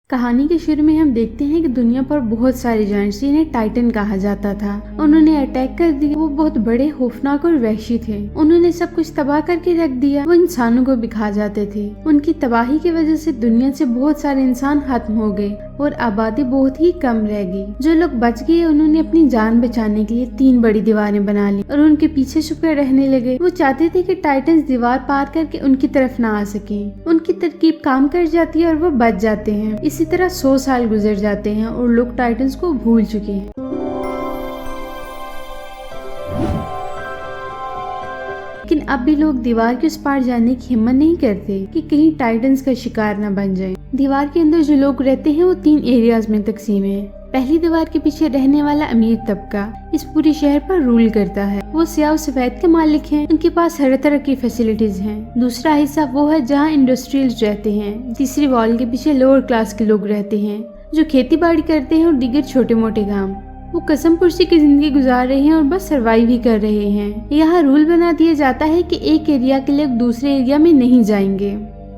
कहानी के शुरू में हम देखते हैं कि दुनिया पर बहुत सारे जायंट्स जिन्हें टाइटन कहा जाता था उन्होंने अटैक कर दिया। वो बहुत बड़े, खौफनाक और वहशी थे। उन्होंने सब कुछ तबाह करके रख दिया। वो इंसानों को भी खा जाते थे। उनकी तबाही की वजह से दुनिया से बहुत सारे इंसान खत्म हो गए और आबादी बहुत ही कम रह गई। जो लोग बच गए उन्होंने अपनी जान बचाने के लिए 3 बड़ी दीवारें बना ली और उनके पीछे छुपकर रहने लगे। वो चाहते थे कि टाइटन्स दीवार पार करके उनकी तरफ ना आ सके। उनकी तरकीब काम कर जाती है और वो बच जाते हैं। इसी तरह 100 साल गुजर जाते हैं और लोग टाइटन्स को भूल चुके हैं। लेकिन अब भी लोग दीवार के उस पार जाने की हिम्मत नहीं करते कि कहीं टाइटन्स का शिकार न बन जाए। दीवार के अंदर जो लोग रहते हैं वो 3 एरियाज में तकसीम है। पहली दीवार के पीछे रहने वाला अमीर तबका इस पूरे शहर पर रूल करता है। वो स्याह और सफेद के मालिक हैं। उनके पास हर तरह की फैसिलिटीज हैं। दूसरा हिस्सा वो है जहाँ इंडस्ट्रियल्स रहते हैं। तीसरी वॉल के पीछे लोअर क्लास के लोग रहते हैं जो खेती बाड़ी करते हैं और दीगर छोटे मोटे काम। वो कसम पुर्सी की जिंदगी गुजार रहे हैं और बस सरवाइव ही कर रहे हैं। यहाँ रूल बना दिया जाता है कि एक एरिया के लोग दूसरे एरिया में नहीं जाएंगे।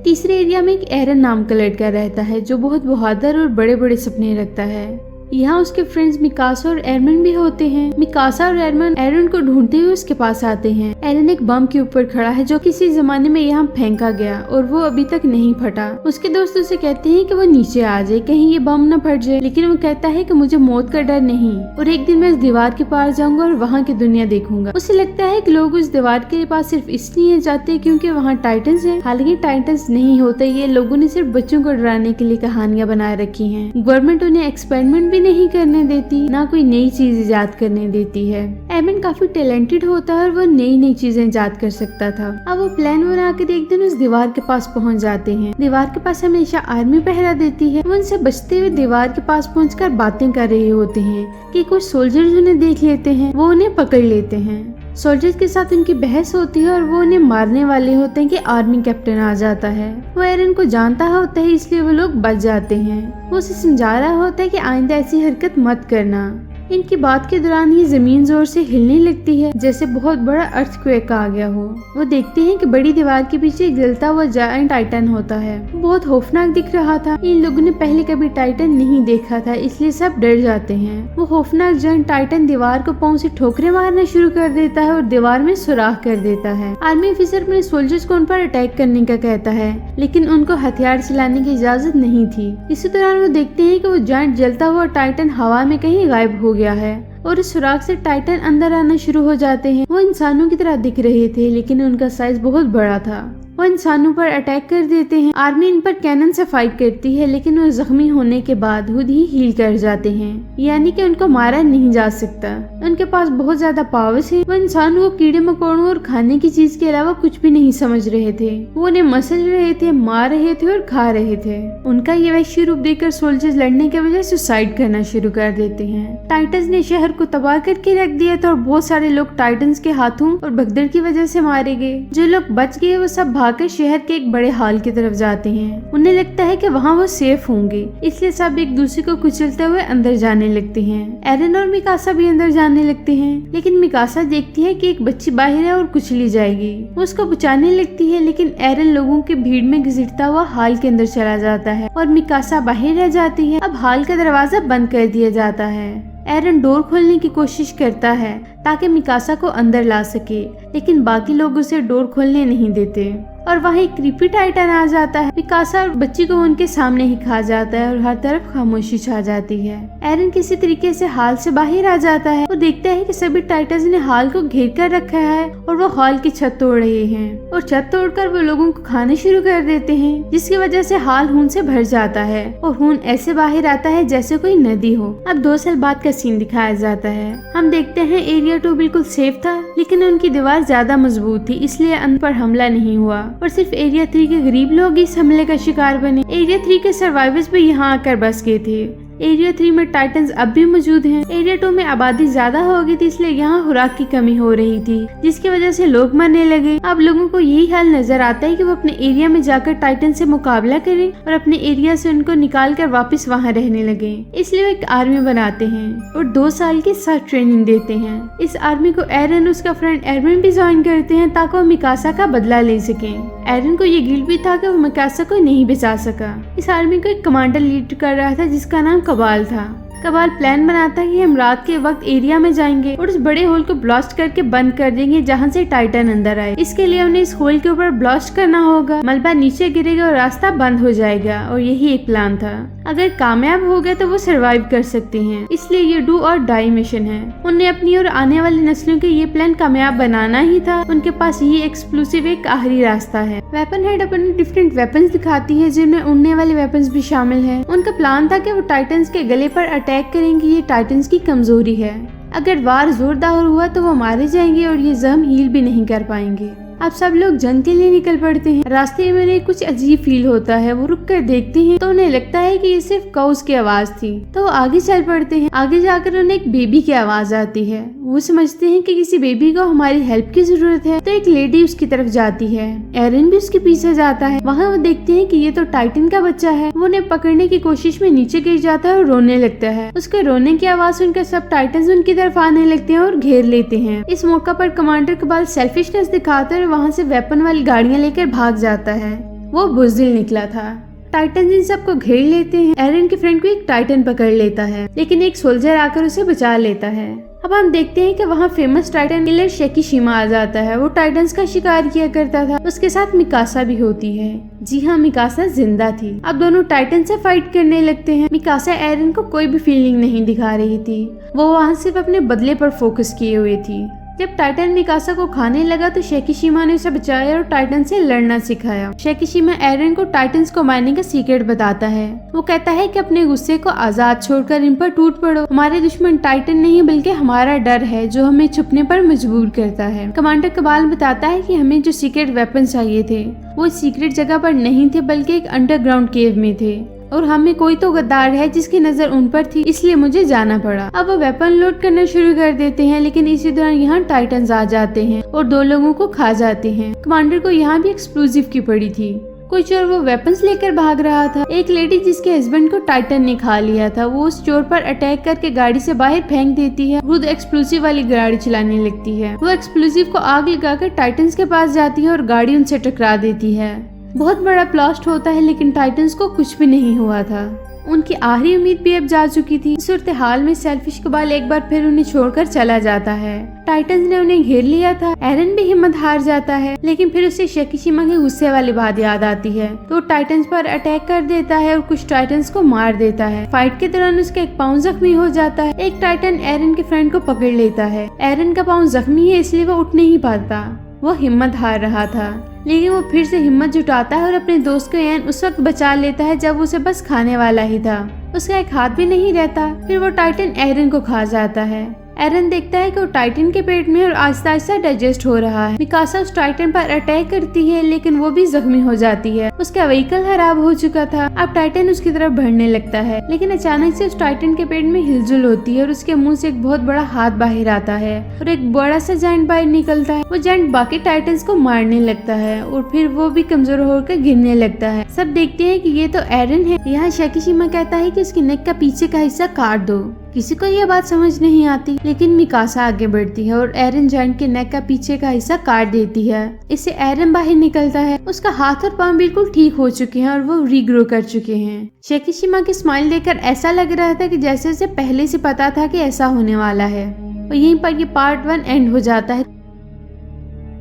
तीसरे एरिया में एक एरन नाम का लड़का रहता है जो बहुत बहादुर और बड़े बड़े सपने रखता है। यहाँ उसके फ्रेंड्स मिकासा और एरमन भी होते हैं। मिकासा और एरमन एरन को ढूंढते हुए उसके पास आते हैं। एरन एक बम के ऊपर खड़ा है जो किसी जमाने में यहाँ फेंका गया और वो अभी तक नहीं फटा। उसके दोस्त उसे कहते हैं कि वो नीचे आ जाए, कहीं ये बम न फट जाए, लेकिन वो कहता है कि मुझे मौत का डर नहीं और एक दिन मैं इस दीवार के पार जाऊंगा और वहाँ की दुनिया देखूंगा। उसे लगता है कि लोग उस दीवार के पास सिर्फ इसलिए जाते हैं क्योंकि वहाँ टाइटन्स हैं। हालांकि टाइटन्स नहीं होते, ये लोगों ने सिर्फ बच्चों को डराने के लिए कहानियां बनाए रखी हैं। गवर्नमेंट उन्हें एक्सपेरिमेंट नहीं करने देती, ना कोई नई चीज इजाद करने देती है। एमन काफी टैलेंटेड होता है और वो नई नई चीजें इजाद कर सकता था। अब वो प्लान बनाकर एक दिन उस दीवार के पास पहुंच जाते हैं। दीवार के पास हमेशा आर्मी पहरा देती है। वो उनसे बचते हुए दीवार के पास पहुंचकर बातें कर रहे होते हैं कि कुछ सोल्जर्स उन्हें देख लेते हैं। वो उन्हें पकड़ लेते हैं। सोल्जर्स के साथ उनकी बहस होती है और वो उन्हें मारने वाले होते हैं कि आर्मी कैप्टन आ जाता है। वो एरन को जानता होता है इसलिए वो लोग बच जाते हैं। वो उसे समझा रहा होता है कि आइंदा ऐसी हरकत मत करना। इनकी बात के दौरान ही जमीन जोर से हिलने लगती है जैसे बहुत बड़ा अर्थक्वेक आ गया हो। वो देखते हैं कि बड़ी दीवार के पीछे एक जलता हुआ जायंट टाइटन होता है। वो बहुत खौफनाक दिख रहा था। इन लोगों ने पहले कभी टाइटन नहीं देखा था इसलिए सब डर जाते हैं। वो खौफनाक जायंट टाइटन दीवार को पांव से ठोकरें मारना शुरू कर देता है और दीवार में सुराख कर देता है। आर्मी ऑफिसर अपने सोल्जर्स को उन पर अटैक करने का कहता है लेकिन उनको हथियार चलाने की इजाजत नहीं थी। इसी दौरान वो देखते हैं कि वो जायंट जलता हुआ टाइटन हवा में कहीं गायब हो गया है और इस सुराख से टाइटन अंदर आना शुरू हो जाते हैं। वो इंसानों की तरह दिख रहे थे लेकिन उनका साइज बहुत बड़ा था। वो इंसानों पर अटैक कर देते हैं। आर्मी इन पर कैनन से फाइट करती है लेकिन वो जख्मी होने के बाद खुद ही हील कर जाते हैं, यानी कि उनको मारा नहीं जा सकता। उनके पास बहुत ज्यादा पावर्स हैं। वो इंसानों को कीड़े मकोड़ों और खाने की चीज के अलावा कुछ भी नहीं समझ रहे थे। वो उन्हें मसल रहे थे, मार रहे थे और खा रहे थे। उनका ये वैश्य रूप देखकर सोल्जर्स लड़ने के बजाय सुसाइड करना शुरू कर देते हैं। टाइटन्स ने शहर को तबाह करके रख दिया था और बहुत सारे लोग टाइटन्स के हाथों और भगदड़ की वजह से मारे गए। जो लोग बच गए वो सब भागकर शहर के एक बड़े हॉल की तरफ जाते हैं। उन्हें लगता है कि वहाँ वो सेफ होंगे, इसलिए सब एक दूसरे को कुचलते हुए अंदर जाने लगते हैं। एरन और मिकासा भी अंदर जाने लगते हैं लेकिन मिकासा देखती है कि एक बच्ची बाहर है और कुचली जाएगी। वो उसको बचाने लगती है लेकिन एरन लोगों के भीड़ में घसीटता हुआ हॉल के अंदर चला जाता है और मिकासा बाहर रह जाती है। अब हॉल का दरवाजा बंद कर दिया जाता है। एरन डोर खोलने की कोशिश करता है ताकि मिकासा को अंदर ला सके लेकिन बाकी लोग उसे डोर खोलने नहीं देते और वहाँ एक क्रीपी टाइटन आ जाता है। मिकासा और बच्ची को उनके सामने ही खा जाता है और हर तरफ खामोशी छा जाती है। एरन किसी तरीके से हॉल से बाहर आ जाता है। वो देखता है कि सभी टाइटन्स ने हॉल को घेर कर रखा है और वो हॉल की छत तोड़ रहे हैं और छत तोड़कर वो लोगों को खाने शुरू कर देते हैं जिसकी वजह से हॉल खून से भर जाता है और खून ऐसे बाहर आता है जैसे कोई नदी हो। अब 2 साल बाद का सीन दिखाया जाता है। हम देखते हैं एरिया 2 बिल्कुल सेफ था लेकिन उनकी दीवार ज्यादा मजबूत थी इसलिए अंदर पर हमला नहीं हुआ और सिर्फ एरिया 3 के गरीब लोग इस हमले का शिकार बने। एरिया 3 के सर्वाइवर्स भी यहाँ आकर बस गए थे एरिया 3 में टाइटन्स अब भी मौजूद हैं। एरिया 2 में आबादी ज्यादा हो गई थी, इसलिए यहाँ खुराक की कमी हो रही थी, जिसकी वजह से लोग मरने लगे। अब लोगों को यही हाल नजर आता है कि वो अपने एरिया में जाकर टाइटन से मुकाबला करें और अपने एरिया से उनको निकाल कर वापस वहाँ रहने लगे। इसलिए वो एक आर्मी बनाते हैं और 2 साल की सख्त ट्रेनिंग देते हैं। इस आर्मी को एरन और उसका फ्रेंड एरविन भी ज्वाइन करते हैं ताकि वो मिकासा का बदला ले सके। एरन को ये गिल्ट भी था कि वो मिकासा को नहीं बचा सका। इस आर्मी को एक कमांडर लीड कर रहा था जिसका नाम कबाल था। कबाल प्लान बनाता है कि हम रात के वक्त एरिया में जाएंगे और उस बड़े होल को ब्लास्ट करके बंद कर देंगे जहां से टाइटन अंदर आए। इसके लिए उन्हें इस होल के ऊपर ब्लास्ट करना होगा, मलबा नीचे गिरेगा और रास्ता बंद हो जाएगा, और यही एक प्लान था। अगर कामयाब हो गए तो वो सरवाइव कर सकते हैं, इसलिए ये डू और डाई मिशन है। उन्हें अपनी और आने वाली नस्लों के ये प्लान कामयाब बनाना ही था। उनके पास ये एक्सप्लोसिव एक आखिरी रास्ता है। वेपन हेड अपने डिफरेंट वेपन्स दिखाती है जिनमें उड़ने वाले वेपन्स भी शामिल है। उनका प्लान था कि वो टाइटन्स के गले पर अटैक करेंगे। ये टाइटन्स की कमजोरी है, अगर वार जोरदार हुआ तो वो मारे जाएंगे और ये जख्म हील भी नहीं कर पाएंगे। अब सब लोग जंग के लिए निकल पड़ते हैं। रास्ते में उन्हें कुछ अजीब फील होता है। वो रुक कर देखते हैं तो उन्हें लगता है कि ये सिर्फ काउस की आवाज थी, तो वो आगे चल पड़ते हैं। आगे जाकर उन्हें एक बेबी की आवाज आती है। वो समझते हैं कि किसी बेबी को हमारी हेल्प की जरूरत है, तो एक लेडी उसकी तरफ जाती है। एरन भी उसके पीछे जाता है। वहाँ वो देखते हैं कि ये तो टाइटन का बच्चा है। वो उन्हें पकड़ने की कोशिश में नीचे गिर जाता है और रोने लगता है। उसके रोने की आवाज सुनकर सब टाइटन्स उनकी तरफ आने लगते हैं और घेर लेते हैं। इस मौका पर कमांडर कबाल सेल्फिशनेस दिखाकर वहाँ से वेपन वाली गाड़ियां लेकर भाग जाता है। वो बुज़दिल निकला था। टाइटन इन सबको घेर लेते हैं। एरन के फ्रेंड को एक टाइटन पकड़ लेता है, लेकिन एक सोल्जर आकर उसे बचा लेता है। अब हम देखते हैं कि वहाँ फेमस टाइटन किलर शेकिशिमा आ जाता है। वो टाइटन्स का शिकार किया करता था। उसके साथ मिकासा भी होती है। जी हाँ, मिकासा जिंदा थी। अब दोनों टाइटन से फाइट करने लगते हैं। मिकासा एरन को कोई भी फीलिंग नहीं दिखा रही थी। वो वहाँ सिर्फ अपने बदले पर फोकस किए हुए थी। जब टाइटन मिकासा को खाने लगा तो शेकिशिमा ने उसे बचाया और टाइटन से लड़ना सिखाया। शेकिशिमा एरन को टाइटन्स को मारने का सीक्रेट बताता है। वो कहता है कि अपने गुस्से को आजाद छोड़कर इन पर टूट पड़ो। हमारे दुश्मन टाइटन नहीं बल्कि हमारा डर है जो हमें छुपने पर मजबूर करता है। कमांडर कबाल बताता है कि हमें जो सीक्रेट वेपन चाहिए थे वो सीक्रेट जगह पर नहीं थे बल्कि एक अंडरग्राउंड केव में थे, और हमें कोई तो गद्दार है जिसकी नजर उन पर थी, इसलिए मुझे जाना पड़ा। अब वो वेपन लोड करना शुरू कर देते हैं, लेकिन इसी दौरान यहाँ टाइटन्स आ जाते हैं और 2 लोगों को खा जाते हैं। कमांडर को यहाँ भी एक्सप्लोजिव की पड़ी थी। कोई चोर वो वेपन्स लेकर भाग रहा था। एक लेडी जिसके हस्बैंड को टाइटन ने खा लिया था, वो उस चोर पर अटैक करके गाड़ी से बाहर फेंक देती है। खुद एक्सप्लोसिव वाली गाड़ी चलाने लगती है। वो एक्सप्लोसिव को आग लगाकर टाइटन्स के पास जाती है और गाड़ी उनसे टकरा देती है। बहुत बड़ा ब्लास्ट होता है, लेकिन टाइटन्स को कुछ भी नहीं हुआ था। उनकी आखिरी उम्मीद भी अब जा चुकी थी। सूरत हाल में सेल्फिश कबाल एक बार फिर उन्हें छोड़कर चला जाता है। टाइटन्स ने उन्हें घेर लिया था। एरन भी हिम्मत हार जाता है, लेकिन फिर उसे शेकिशिमा की गुस्से वाली बात याद आती है, तो टाइटन्स पर अटैक कर देता है और कुछ टाइटन्स को मार देता है। फाइट के दौरान उसका एक पाँव जख्मी हो जाता है। एक टाइटन एरन के फ्रेंड को पकड़ लेता है। एरन का पाँव जख्मी है, इसलिए वो उठ नहीं पाता। वो हिम्मत हार रहा था, लेकिन वो फिर से हिम्मत जुटाता है और अपने दोस्त को एन उस वक्त बचा लेता है जब उसे बस खाने वाला ही था। उसका एक हाथ भी नहीं रहता। फिर वो टाइटन एरन को खा जाता है। एरन देखता है कि वो टाइटन के पेट में और आहिस्ता आहिस्ता डाइजेस्ट हो रहा है। मिकासा उस टाइटन पर अटैक करती है, लेकिन वो भी जख्मी हो जाती है। उसका व्हीकल खराब हो चुका था। अब टाइटन उसकी तरफ बढ़ने लगता है, लेकिन अचानक से उस टाइटन के पेट में हिलजुल होती है और उसके मुंह से एक बहुत बड़ा हाथ बाहर आता है और एक बड़ा सा जायंट बाहर निकलता है। वो जायंट बाकी टाइटन्स को मारने लगता है और फिर वो भी कमजोर होकर गिरने लगता है। सब देखते हैं कि ये तो एरन है। यहाँ शेकिशिमा कहता है कि उसकी नेक का पीछे का हिस्सा काट दो। किसी को यह बात समझ नहीं आती, लेकिन मिकासा आगे बढ़ती है और एरन जायंट के नेक का पीछे का हिस्सा काट देती है। इससे एरन बाहर निकलता है। उसका हाथ और पांव बिल्कुल ठीक हो चुके हैं और वो रीग्रो कर चुके हैं। शेकिशिमा की स्माइल देखकर ऐसा लग रहा था कि जैसे उसे पहले से पता था कि ऐसा होने वाला है। और यहीं पर ये पार्ट 1 एंड हो जाता है।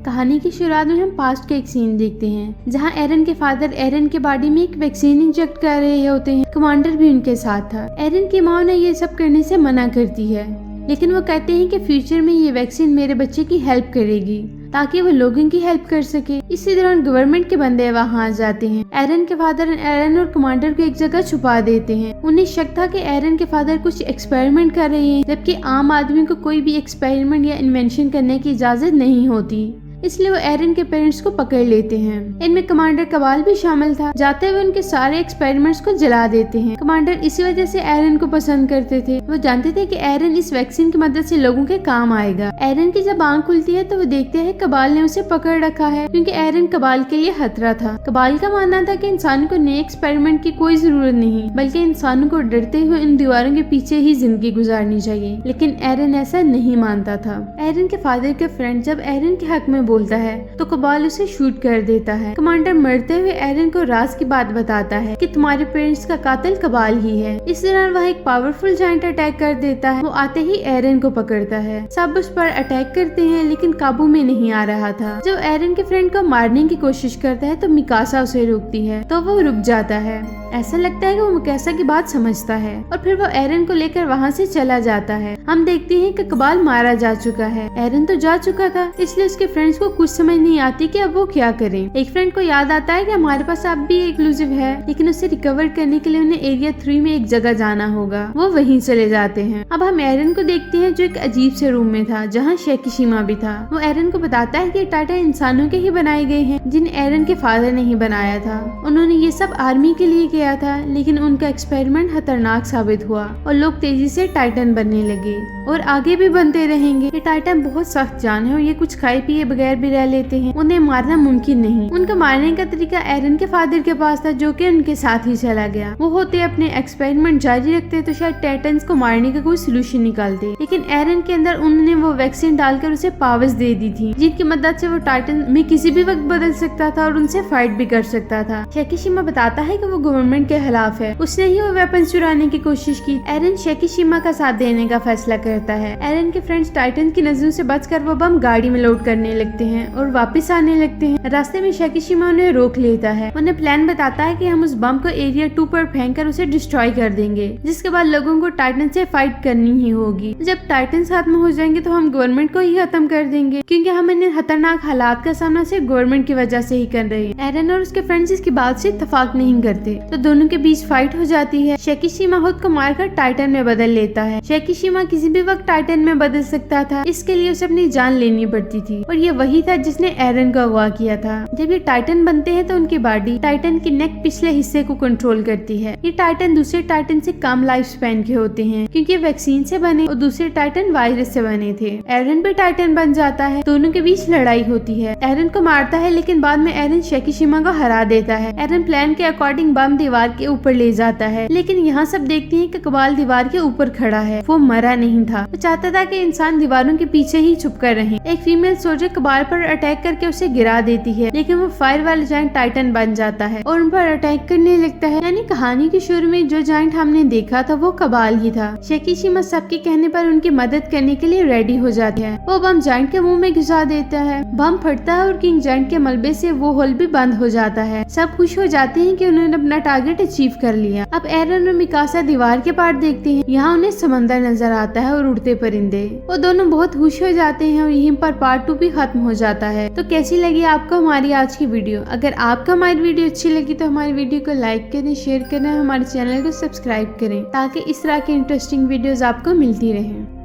कहानी की शुरुआत में हम पास्ट का एक सीन देखते हैं जहां एरन के फादर एरन के बॉडी में एक वैक्सीन इंजेक्ट कर रहे होते हैं। कमांडर भी उनके साथ था। एरन की माँ ने ये सब करने से मना करती है, लेकिन वो कहते हैं कि फ्यूचर में ये वैक्सीन मेरे बच्चे की हेल्प करेगी ताकि वो लोगों की हेल्प कर सके। इसी दौरान गवर्नमेंट के बंदे वहाँ आ जाते हैं। एरन के फादर एरन और कमांडर को एक जगह छुपा देते हैं। उन्हें शक था कि एरन के फादर कुछ एक्सपेरिमेंट कर रहे हैं, जबकि आम आदमी को कोई भी एक्सपेरिमेंट या इन्वेंशन करने की इजाजत नहीं होती। इसलिए वो एरन के पेरेंट्स को पकड़ लेते हैं। इनमें कमांडर कबाल भी शामिल था। जाते हुए उनके सारे एक्सपेरिमेंट्स को जला देते हैं। कमांडर इसी वजह से एरन को पसंद करते थे। वो जानते थे कि एरन इस वैक्सीन की मदद से लोगों के काम आएगा। एरन की जब आंख खुलती है तो वो देखते हैं कबाल ने उसे पकड़ रखा है, क्योंकि एरन कबाल के लिए खतरा था। कबाल का मानना था कि इंसानों को नए एक्सपेरिमेंट की कोई जरूरत नहीं, बल्कि इंसानों को डरते हुए इन दीवारों के पीछे ही जिंदगी गुजारनी चाहिए। लेकिन एरन ऐसा नहीं मानता था। एरन के फादर के फ्रेंड जब एरन के हक में बोलता है तो कबाल उसे शूट कर देता है। कमांडर मरते हुए एरन को राज की बात बताता है कि तुम्हारे पेरेंट्स का कातिल कबाल ही है। इस दौरान वह एक पावरफुल जायंट अटैक कर देता है। वो आते ही एरन को पकड़ता है। सब उस पर अटैक करते हैं, लेकिन काबू में नहीं आ रहा था। जब एरन के फ्रेंड को मारने की कोशिश करता है तो मिकासा उसे रोकती है, तो वो रुक जाता है। ऐसा लगता है कि वो मिकासा की बात समझता है और फिर वो एरन को लेकर वहाँ से चला जाता है। हम देखते हैं कि कबाल मारा जा चुका है। एरन तो जा चुका था, इसलिए उसके फ्रेंड्स को कुछ समझ नहीं आती कि अब वो क्या करें। एक फ्रेंड को याद आता है कि हमारे पास अब भी एक्सक्लूसिव है, लेकिन उसे रिकवर करने के लिए उन्हें एरिया 3 में एक जगह जाना होगा। वो वहीं चले जाते हैं। अब हम एरन को देखते हैं जो एक अजीब से रूम में था, जहाँ शेकिशिमा भी था। वो एरन को बताता है कि टाइटन इंसानों के ही बनाए गए हैं, जिन्हें एरन के फादर ने ही बनाया था। उन्होंने ये सब आर्मी के लिए किया था, लेकिन उनका एक्सपेरिमेंट खतरनाक साबित हुआ और लोग तेजी से टाइटन बनने लगे और आगे भी बनते रहेंगे। ये टाइटन बहुत सख्त जान है और ये कुछ खाए पिए बगैर भी रह लेते हैं। उन्हें मारना मुमकिन नहीं। उनका मारने का तरीका एरन के फादर के पास था, जो कि उनके साथ ही चला गया। वो होते अपने एक्सपेरिमेंट जारी रखते तो शायद टाइटन्स को मारने का कोई सोल्यूशन निकालते, लेकिन एरन के अंदर उन्होंने वो वैक्सीन डालकर उसे पावर्स दे दी थी, जिनकी मदद से वो टाइटन में किसी भी वक्त बदल सकता था और उनसे फाइट भी कर सकता था। शेकिशिमा बताता है कि वो गवर्नमेंट के खिलाफ है। उसने ही वो वेपन चुराने की कोशिश की। एरन शेकिशिमा का साथ देने का फैसला करता है। एरन के फ्रेंड्स टाइटन की नजरों से बचकर वो बम गाड़ी में लोड करने लगते हैं और वापस आने लगते हैं। रास्ते में शेकिशिमा उन्हें रोक लेता है। उन्हें प्लान बताता है कि हम उस बम को एरिया 2 पर फेंक कर उसे डिस्ट्रॉय कर देंगे, जिसके बाद लोगों को टाइटन से फाइट करनी ही होगी। जब टाइटन खत्म हो जाएंगे तो हम गवर्नमेंट को ही खत्म कर देंगे, क्योंकि हम इन खतरनाक हालात का सामना सिर्फ गवर्नमेंट की वजह से ही कर रहे हैं। एरन और उसके फ्रेंड्स इसकी बात से इत्तेफाक नहीं करते, तो दोनों के बीच फाइट हो जाती है। शेकिशिमा खुद को मारकर टाइटन में बदल लेता है। शेकिशिमा किसी भी वक्त टाइटन में बदल सकता था, इसके लिए उसे अपनी जान लेनी पड़ती थी, और ये वही था जिसने एरन को अगवा किया था। जब ये टाइटन बनते हैं तो उनकी बॉडी टाइटन की नेक पिछले हिस्से को कंट्रोल करती है। ये टाइटन दूसरे टाइटन से कम लाइफ स्पैन के होते हैं, क्योंकि वैक्सीन से बने और दूसरे टाइटन वायरस से बने थे। एरन भी टाइटन बन जाता है। दोनों के बीच लड़ाई होती है। एरन को मारता है, लेकिन बाद में एरन शेकिशिमा को हरा देता है। एरन प्लान के अकॉर्डिंग बम दीवार के ऊपर ले जाता है, लेकिन यहाँ सब देखते हैं कि कबाल दीवार के ऊपर खड़ा है। वो मरा नहीं था। वो चाहता था कि इंसान दीवारों के पीछे ही छुप कर रहे। एक फीमेल सोल्जर कबाल पर अटैक करके उसे गिरा देती है, लेकिन वो फायर वाला जायंट टाइटन बन जाता है और उन पर अटैक करने लगता है। यानी कहानी के शुरू में जो जायंट हमने देखा था वो कबाल ही था। शेकिशिमा सबके कहने पर उनकी मदद करने के लिए रेडी हो जाते हैं। वो बम जायंट के मुंह में घुसा देता है। बम फटता है और किंग जायंट के मलबे से वो होल भी बंद हो जाता है। सब खुश हो जाते हैं कि उन्होंने अपना टारगेट अचीव कर लिया। अब एरन और मिकासा दीवार के पार देखते हैं। यहाँ उन्हें समंदर नजर आता है और उड़ते परिंदे। वो दोनों बहुत खुश हो जाते हैं और यहीं पर पार्ट 2 भी खत्म हो जाता है। तो कैसी लगी आपको हमारी आज की वीडियो? अगर आपको हमारी वीडियो अच्छी लगी तो हमारी वीडियो को लाइक करें, शेयर करें, हमारे चैनल को सब्सक्राइब करें, ताकि इस तरह की इंटरेस्टिंग वीडियोस आपको मिलती रहें।